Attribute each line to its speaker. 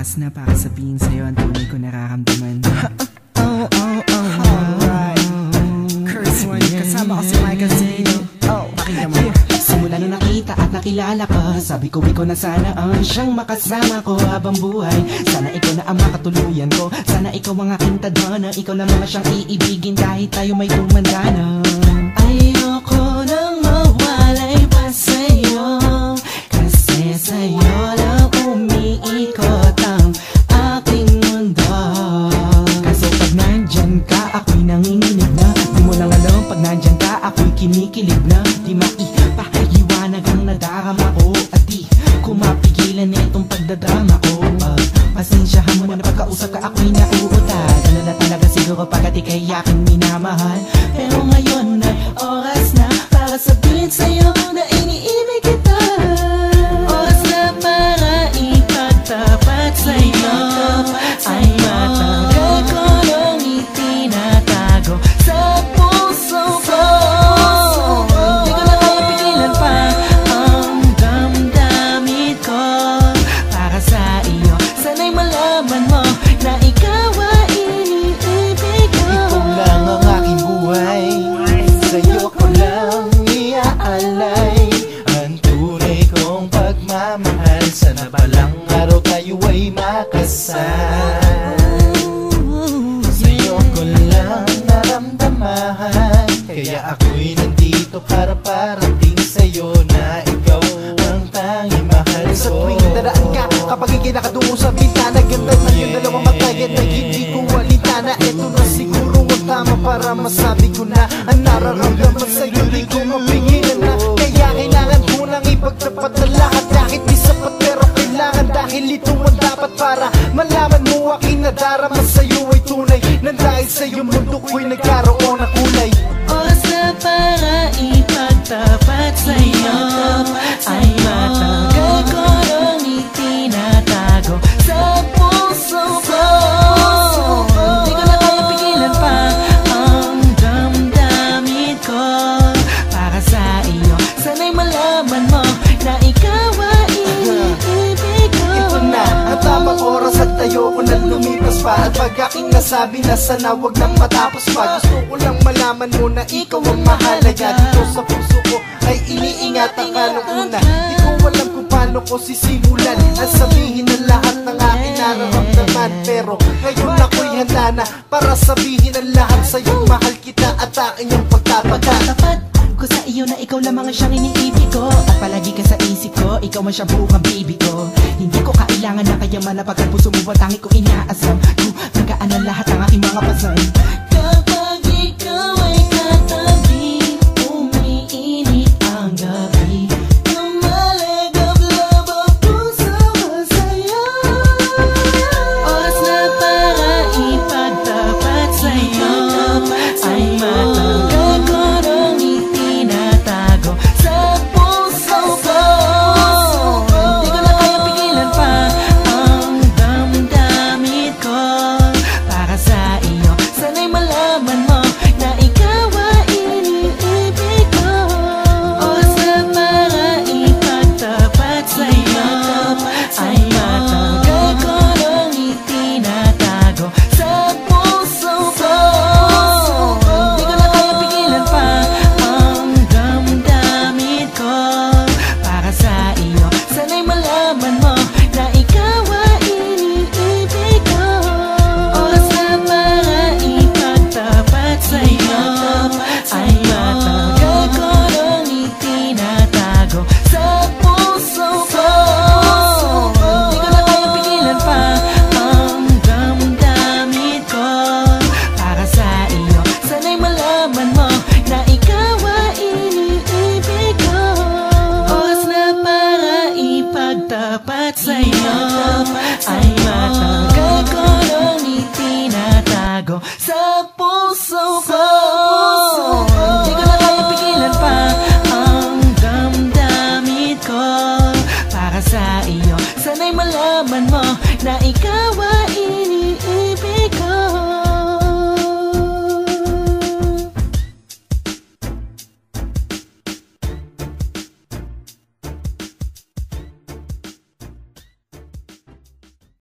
Speaker 1: Oras na para sabihin sa'yo ang tunay ko nararamdaman.
Speaker 2: Alright, Curse One, kasama ko si Michael Zeno. Pakinggan mo.
Speaker 1: Simula nung nakita at nakilala ka, sabi ko ikaw na sana ang siyang makasama ko habang buhay. Sana ikaw na ang makatuluyan ko, sana ikaw ang aking tadhana, ikaw na mga siyang iibigin kahit tayo may tumanda na. Ayoko nang mawalay pa sa'yo, kasi sa'yo lang umiikot ang aking mundo. Kaso pag nandyan ka, ako'y nanginginig na. Di mo lang alam, pag nandyan ka, ako'y kinikilig na. Di maipaliwanag ang nadarama ko, at di ko mapigilan itong pagdadrama ko. Pasensyahan mo na pagkausap ka, ako'y nauutad. Ano na talaga siguro pagkat ika'y aking minamahal. Pero ngayon ay oras na para sabihin sa'yo na iniibig kita. Oras na para ipagtapat sa'yo ay matagal ko nang itinatago sa puso ko. Di ko na kaya pigilan pa ang damdamin ko para sa iyo. Sana'y malaman mo na ikaw ay iniibig ko.
Speaker 2: Ikaw lang ang aking buhay, sa'yo ko lang iaalay ang tunay kong pagmamahal. Sana palang araw tayo ay makasal. Sa'yo ko lang naramdamahan, kaya ako'y nandito para parating sa'yo na ikaw ang tanging mahal ko. Sa tuwing daraan ka, kapag ikinakatungo sa bintana, ganda ng iyong dalawang mata, yan ay hindi ko walintana. Ito na siguro ang tama para masabi ko na ang nararamdaman sa'yo di ko mapigilan na. Kaya kailangan ko nang ipagtapat na lahat, kahit di sapat pero kailangan, dahil ito ang dapat para malaman mo aking nadarama sa'yo ay tunay, nang dahil sa'yo mundo ko'y nagkaroon ng kulay.
Speaker 1: Oras na para ipagtapat sa'yo ay matagal ko nang itinatago sa puso ko. Di ko na kaya pigilan pa ang damdamin ko para sa iyo. Sana'y malaman mo na ikaw ay iniibig ko.
Speaker 2: Ito na ang tamang oras at ayoko nang lumipas pa, at pag aking nasabi na sana wag nang matapos pa. Gusto ko lang malaman mo na ikaw ang mahalaga dito sa puso ko, ay iniingatan ka nung una. Di ko alam kung paano ko sisimulan at sabihin ang lahat ng aking nararamdaman, pero ngayon ako'y handa na para sabihin ang lahat sa'yo. Mahal kita at aking ang pagtapagat.
Speaker 1: Tapat ko sa iyo na ikaw lamang ang siyang iniibig ko, at palagi ka sa isip ko, ikaw man siya buong baby ko. Hindi ko kailangan na kayaman na pagkat puso mo tangi ko inaasam. Magaan ang lahat ng aking mga pasan. Kapag ikaw ay katabi, umiinit ang gabi. Lumalag ang love ang puso ko sa'yo. Oras na para ipagtapat sa'yo ay matagal ko nang itinatago sa puso ko. Di ko na kaya pigilan pa ang damdamin ko para sa iyo. Sana'y malaman mo na ikaw ay iniibig ko. Oras na para ipagtapat sa'yo ay matagal ko nang itinatago sa puso ko. Di ko na kaya pigilan pa ang damdamin ko para sa iyo. Sana'y malaman mo na ikaw ay iniibig ko. Oras na para ipagtapat sa'yo ay matagal ko nang itinatago sa puso ko. Di ko na kaya pigilan pa ang damdamin ko para sa iyo. Sana'y malaman mo na ikaw ay iniibig ko. Oras na para ipagtapat sa'yo ay matagal ko nang itinatago sa puso ko. Di ko na kaya pigilan pa ang damdamin ko para sa iyo. Sana'y malaman mo na ikaw ay iniibig